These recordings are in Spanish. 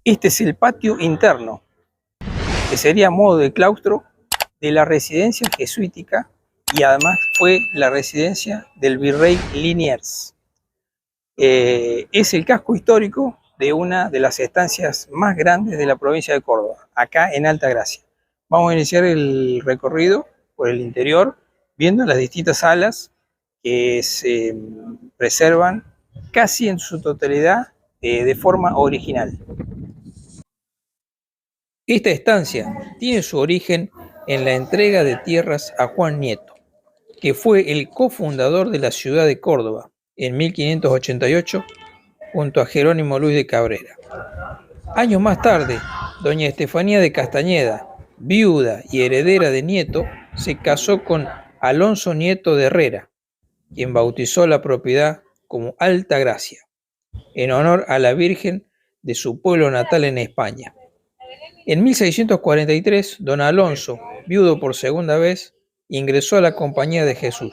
Este es el patio interno, que sería a modo de claustro de la residencia jesuítica y además fue la residencia del virrey Liniers. Es el casco histórico de una de las estancias más grandes de la provincia de Córdoba, acá en Altagracia. Vamos a iniciar el recorrido por el interior, viendo las distintas salas que se preservan casi en su totalidad de forma original. Esta estancia tiene su origen en la entrega de tierras a Juan Nieto, que fue el cofundador de la ciudad de Córdoba en 1588 junto a Jerónimo Luis de Cabrera. Años más tarde, doña Estefanía de Castañeda, viuda y heredera de Nieto, se casó con Alonso Nieto de Herrera, quien bautizó la propiedad como Altagracia, en honor a la Virgen de su pueblo natal en España. En 1643, don Alonso, viudo por segunda vez, ingresó a la Compañía de Jesús,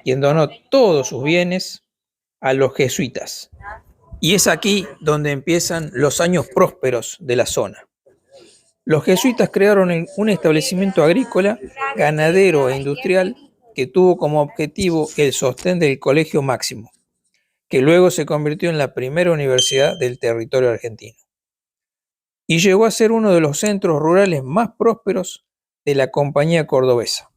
quien donó todos sus bienes a los jesuitas. Y es aquí donde empiezan los años prósperos de la zona. Los jesuitas crearon un establecimiento agrícola, ganadero e industrial que tuvo como objetivo el sostén del Colegio Máximo, que luego se convirtió en la primera universidad del territorio argentino. Y llegó a ser uno de los centros rurales más prósperos de la Compañía Cordobesa.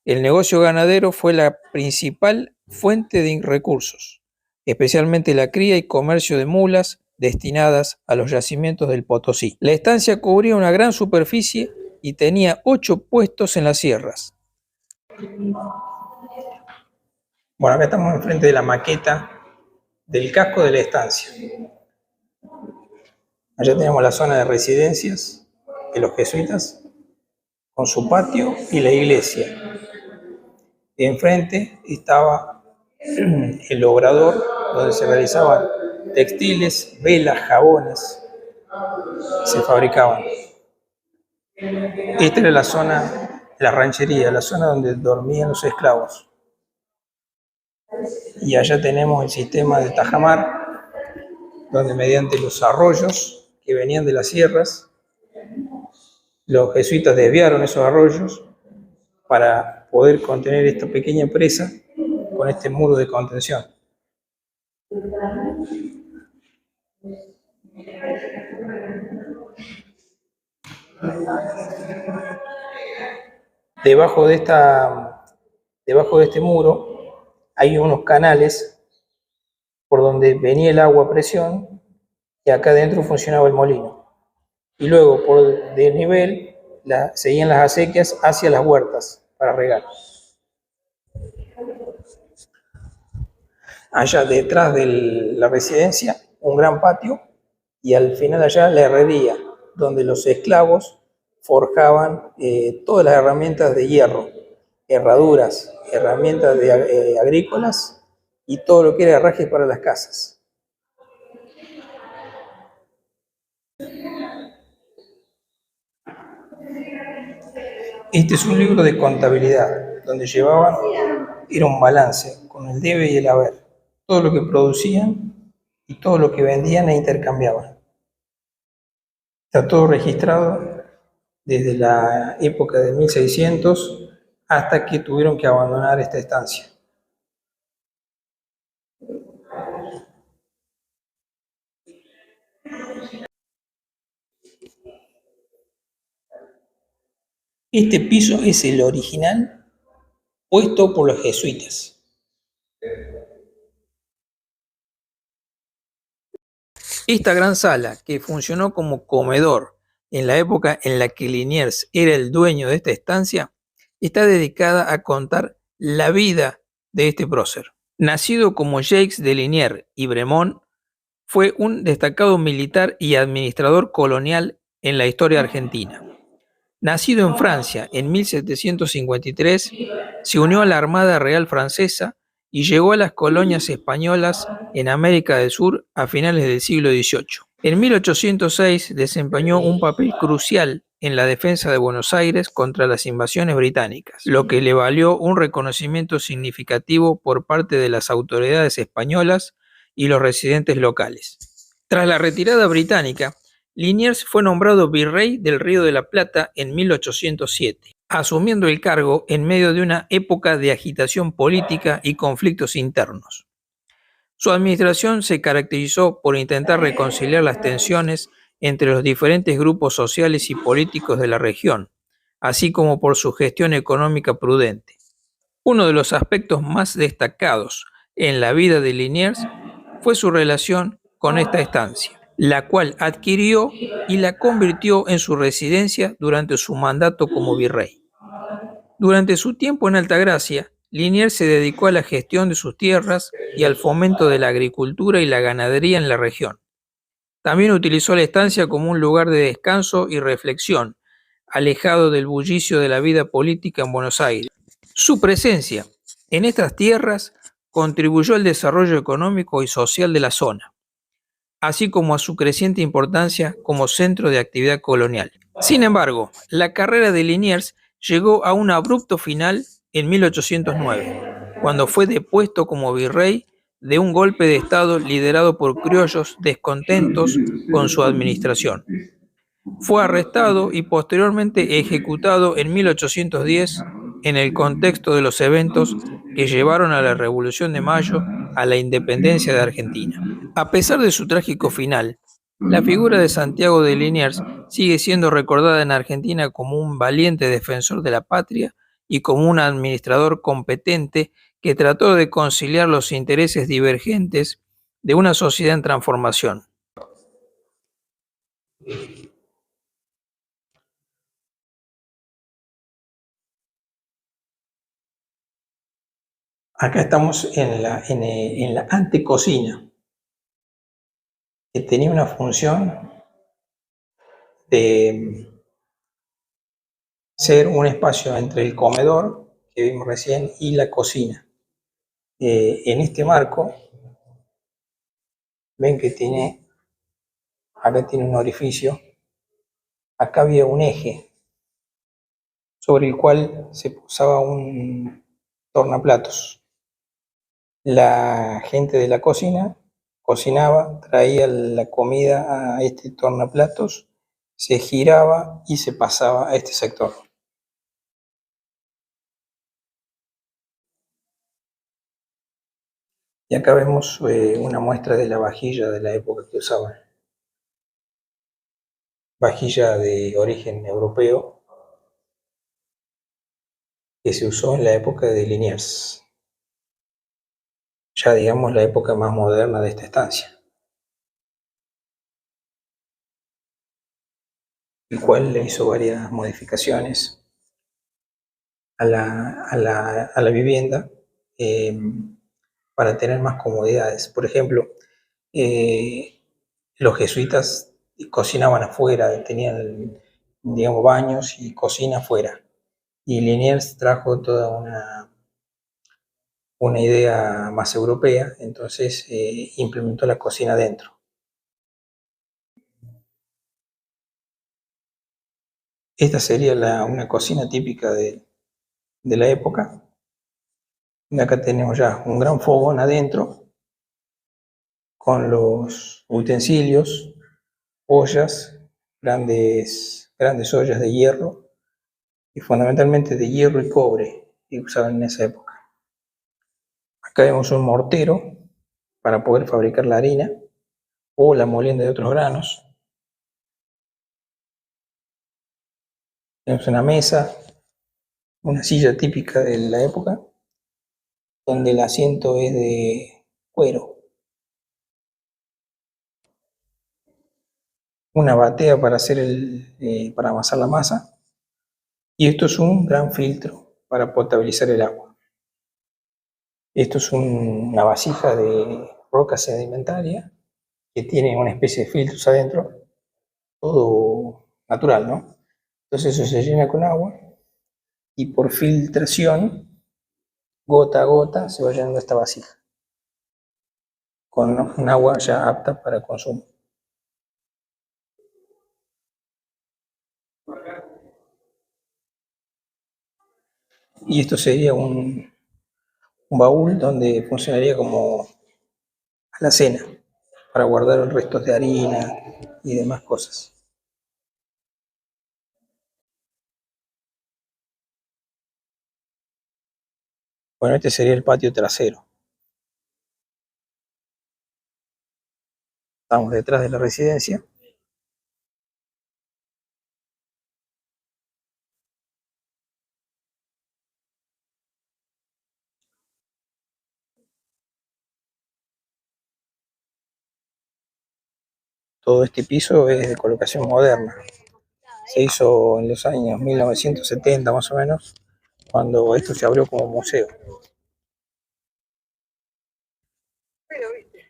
El negocio ganadero fue la principal fuente de recursos, especialmente la cría y comercio de mulas destinadas a los yacimientos del Potosí. La estancia cubría una gran superficie y tenía 8 puestos en las sierras. Bueno, acá estamos enfrente de la maqueta del casco de la estancia. Allá tenemos la zona de residencias de los jesuitas, con su patio y la iglesia. Y enfrente estaba el obrador, donde se realizaban textiles, velas, jabones, se fabricaban. Esta era la zona, la ranchería, la zona donde dormían los esclavos. Y allá tenemos el sistema de tajamar, donde mediante los arroyos que venían de las sierras, los jesuitas desviaron esos arroyos para poder contener esta pequeña presa con este muro de contención. Debajo de este muro hay unos canales por donde venía el agua a presión y acá adentro funcionaba el molino. Y luego por desnivel seguían las acequias hacia las huertas para regar. Allá detrás de la residencia, un gran patio, y al final allá la herrería, donde los esclavos forjaban todas las herramientas de hierro, herraduras, herramientas agrícolas y todo lo que era herraje para las casas. Este es un libro de contabilidad, donde llevaban, era un balance con el debe y el haber, todo lo que producían y todo lo que vendían e intercambiaban. Está todo registrado desde la época de 1600 hasta que tuvieron que abandonar esta estancia. Este piso es el original puesto por los jesuitas. Esta gran sala, que funcionó como comedor en la época en la que Liniers era el dueño de esta estancia, está dedicada a contar la vida de este prócer. Nacido como Jacques de Liniers y Bremont, fue un destacado militar y administrador colonial en la historia argentina. Nacido en Francia en 1753, se unió a la Armada Real Francesa y llegó a las colonias españolas en América del Sur a finales del siglo XVIII. En 1806 desempeñó un papel crucial en la defensa de Buenos Aires contra las invasiones británicas, lo que le valió un reconocimiento significativo por parte de las autoridades españolas y los residentes locales. Tras la retirada británica, Liniers fue nombrado virrey del Río de la Plata en 1807, asumiendo el cargo en medio de una época de agitación política y conflictos internos. Su administración se caracterizó por intentar reconciliar las tensiones entre los diferentes grupos sociales y políticos de la región, así como por su gestión económica prudente. Uno de los aspectos más destacados en la vida de Liniers fue su relación con esta estancia, la cual adquirió y la convirtió en su residencia durante su mandato como virrey. Durante su tiempo en Altagracia, Liniers se dedicó a la gestión de sus tierras y al fomento de la agricultura y la ganadería en la región. También utilizó la estancia como un lugar de descanso y reflexión, alejado del bullicio de la vida política en Buenos Aires. Su presencia en estas tierras contribuyó al desarrollo económico y social de la zona, así como a su creciente importancia como centro de actividad colonial. Sin embargo, la carrera de Liniers llegó a un abrupto final en 1809, cuando fue depuesto como virrey de un golpe de estado liderado por criollos descontentos con su administración. Fue arrestado y posteriormente ejecutado en 1810 en el contexto de los eventos que llevaron a la Revolución de Mayo a la independencia de Argentina. A pesar de su trágico final, la figura de Santiago de Liniers sigue siendo recordada en Argentina como un valiente defensor de la patria y como un administrador competente que trató de conciliar los intereses divergentes de una sociedad en transformación. Acá estamos en la antecocina, que tenía una función de ser un espacio entre el comedor, que vimos recién, y la cocina. En este marco, ven que acá tiene un orificio, acá había un eje sobre el cual se posaba un tornaplatos. La gente de la cocina cocinaba, traía la comida a este tornaplatos, se giraba y se pasaba a este sector. Y acá vemos una muestra de la vajilla de la época que usaban. Vajilla de origen europeo que se usó en la época de Liniers, ya digamos la época más moderna de esta estancia, el cual le hizo varias modificaciones a la vivienda eh, para tener más comodidades. Por ejemplo, los jesuitas cocinaban afuera, tenían, digamos, baños y cocina afuera. Y Liniers trajo toda una idea más europea, entonces implementó la cocina dentro. Esta sería una cocina típica de la época. Y acá tenemos ya un gran fogón adentro, con los utensilios, ollas, grandes ollas de hierro, y fundamentalmente de hierro y cobre, que usaban en esa época. Acá vemos un mortero para poder fabricar la harina o la molienda de otros granos. Tenemos una mesa, una silla típica de la época, donde el asiento es de cuero. Una batea para para amasar la masa. Y esto es un gran filtro para potabilizar el agua. Esto es una vasija de roca sedimentaria que tiene una especie de filtros adentro, todo natural, ¿no? Entonces eso se llena con agua y por filtración, gota a gota, se va llenando esta vasija con un agua ya apta para consumo. Y esto sería un baúl donde funcionaría como alacena para guardar restos de harina y demás cosas. Bueno, este sería el patio trasero. Estamos detrás de la residencia. Todo este piso es de colocación moderna. Se hizo en los años 1970 más o menos, cuando esto se abrió como museo.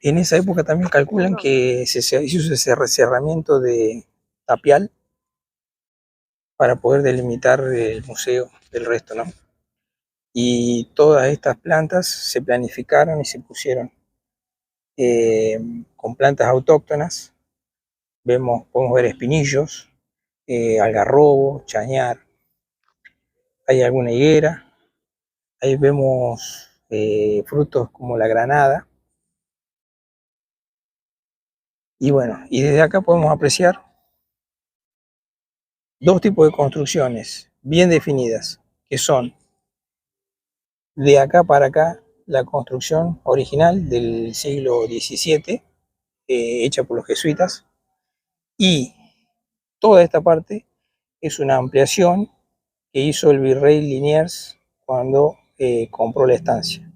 En esa época también calculan que se hizo ese recerramiento de tapial para poder delimitar el museo del resto, ¿no? Y todas estas plantas se planificaron y se pusieron con plantas autóctonas. Podemos ver espinillos, algarrobo, chañar, hay alguna higuera, ahí vemos frutos como la granada. Y bueno, y desde acá podemos apreciar dos tipos de construcciones bien definidas, que son de acá para acá la construcción original del siglo XVII, hecha por los jesuitas, y toda esta parte es una ampliación que hizo el virrey Liniers cuando compró la estancia,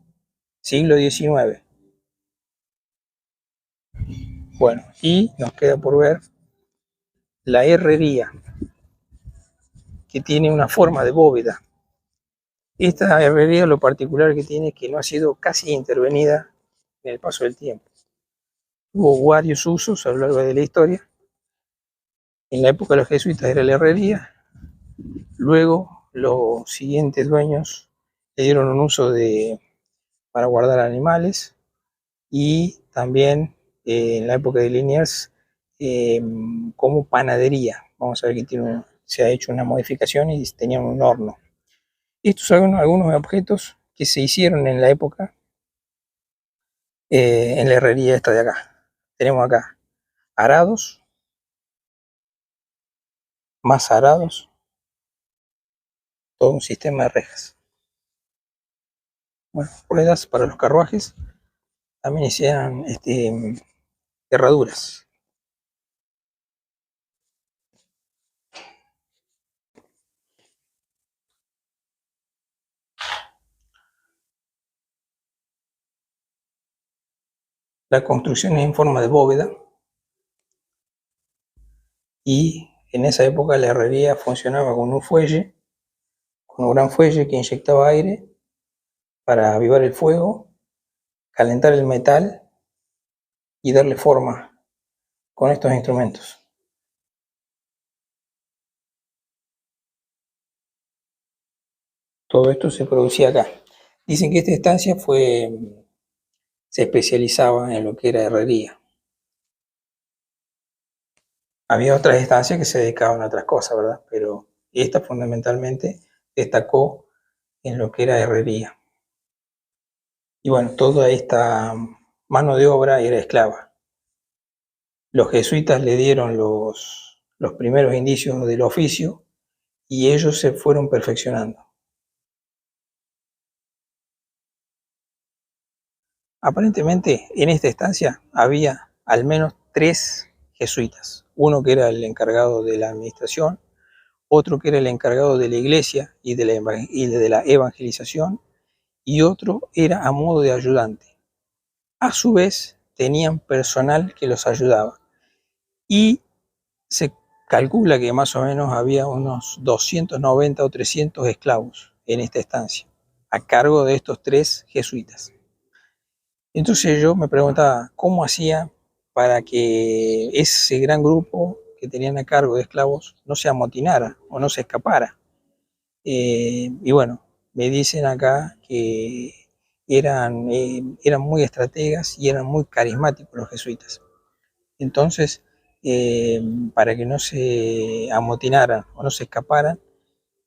siglo XIX. Bueno, y nos queda por ver la herrería, que tiene una forma de bóveda. Esta herrería lo particular que tiene es que no ha sido casi intervenida en el paso del tiempo. Hubo varios usos a lo largo de la historia. En la época de los jesuitas era la herrería, luego los siguientes dueños le dieron un uso para guardar animales, y también en la época de Liniers como panadería. Vamos a ver que se ha hecho una modificación y tenían un horno. Estos son algunos objetos que se hicieron en la época en la herrería esta de acá. Tenemos acá arados, más arados, todo un sistema de rejas. Bueno, ruedas para los carruajes, también hicieron herraduras. La construcción es en forma de bóveda, y en esa época la herrería funcionaba con un fuelle, con un gran fuelle que inyectaba aire para avivar el fuego, calentar el metal y darle forma con estos instrumentos. Todo esto se producía acá. Dicen que esta estancia se especializaba en lo que era herrería. Había otras estancias que se dedicaban a otras cosas, ¿verdad? Pero esta fundamentalmente destacó en lo que era herrería. Y bueno, toda esta mano de obra era esclava. Los jesuitas le dieron los primeros indicios del oficio y ellos se fueron perfeccionando. Aparentemente en esta estancia había al menos 3 jesuitas. Uno que era el encargado de la administración, otro que era el encargado de la iglesia y de la evangelización, y otro era a modo de ayudante. A su vez tenían personal que los ayudaba, y se calcula que más o menos había unos 290 o 300 esclavos en esta estancia, a cargo de estos 3 jesuitas. Entonces yo me preguntaba cómo hacía para que ese gran grupo que tenían a cargo de esclavos no se amotinara o no se escapara. Y bueno, me dicen acá que eran muy estrategas y eran muy carismáticos los jesuitas. Entonces, para que no se amotinaran o no se escaparan,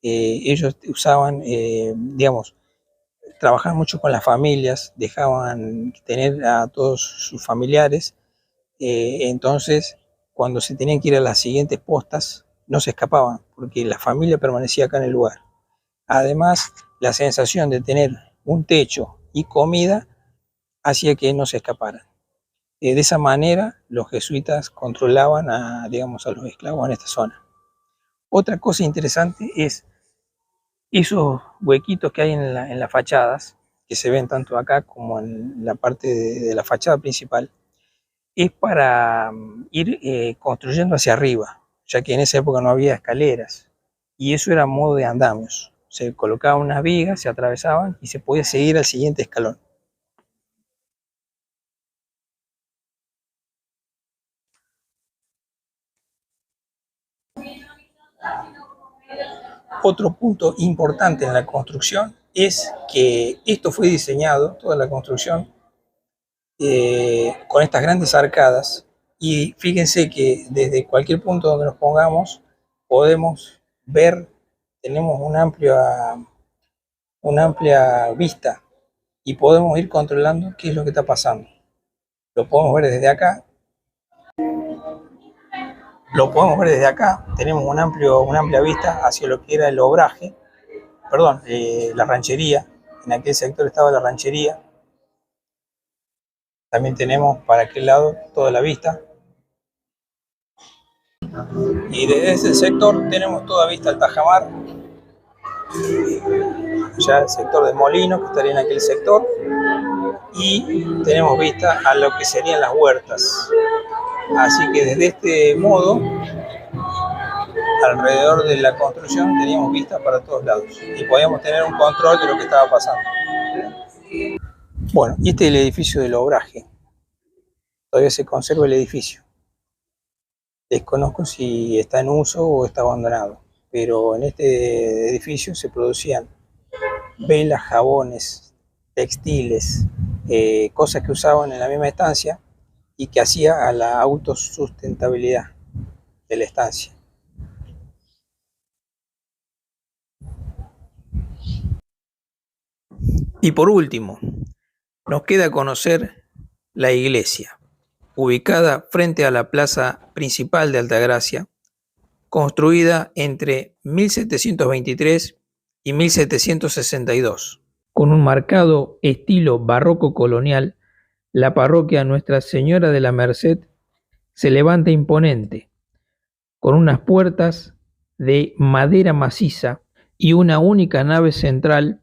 ellos usaban, digamos, trabajaban mucho con las familias, dejaban tener a todos sus familiares Entonces, cuando se tenían que ir a las siguientes postas, no se escapaban, porque la familia permanecía acá en el lugar. Además, la sensación de tener un techo y comida hacía que no se escaparan. De esa manera, los jesuitas controlaban digamos, a los esclavos en esta zona. Otra cosa interesante es esos huequitos que hay en las fachadas, que se ven tanto acá como en la parte de la fachada principal, es para ir construyendo hacia arriba, ya que en esa época no había escaleras, y eso era modo de andamios. Se colocaban unas vigas, se atravesaban y se podía seguir al siguiente escalón. Otro punto importante en la construcción es que esto fue diseñado, toda la construcción, con estas grandes arcadas, y fíjense que desde cualquier punto donde nos pongamos podemos ver, tenemos una amplia vista y podemos ir controlando qué es lo que está pasando. Lo podemos ver desde acá. Tenemos una amplia vista hacia lo que era el obraje, la ranchería. En aquel sector estaba la ranchería. También tenemos para aquel lado toda la vista. Y desde ese sector tenemos toda vista al Tajamar, ya el sector de Molino, que estaría en aquel sector, y tenemos vista a lo que serían las huertas. Así que desde este modo, alrededor de la construcción teníamos vista para todos lados y podíamos tener un control de lo que estaba pasando. Bueno, y este es el edificio del obraje. Todavía se conserva el edificio. Desconozco si está en uso o está abandonado, pero en este edificio se producían velas, jabones, textiles, cosas que usaban en la misma estancia y que hacía a la autosustentabilidad de la estancia. Y por último, nos queda conocer la iglesia, ubicada frente a la plaza principal de Altagracia, construida entre 1723 y 1762. Con un marcado estilo barroco colonial, la parroquia Nuestra Señora de la Merced se levanta imponente, con unas puertas de madera maciza y una única nave central,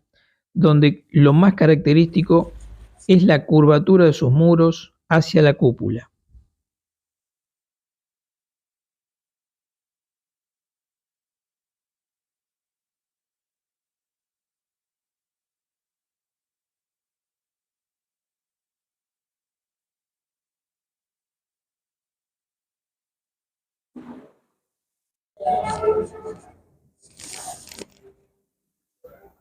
donde lo más característico es la curvatura de sus muros hacia la cúpula.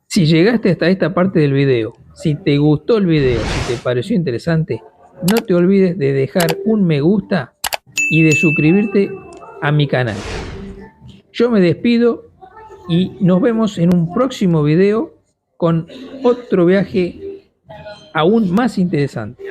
Si llegaste hasta esta parte del video, si te gustó el video, si te pareció interesante, no te olvides de dejar un me gusta y de suscribirte a mi canal. Yo me despido y nos vemos en un próximo video con otro viaje aún más interesante.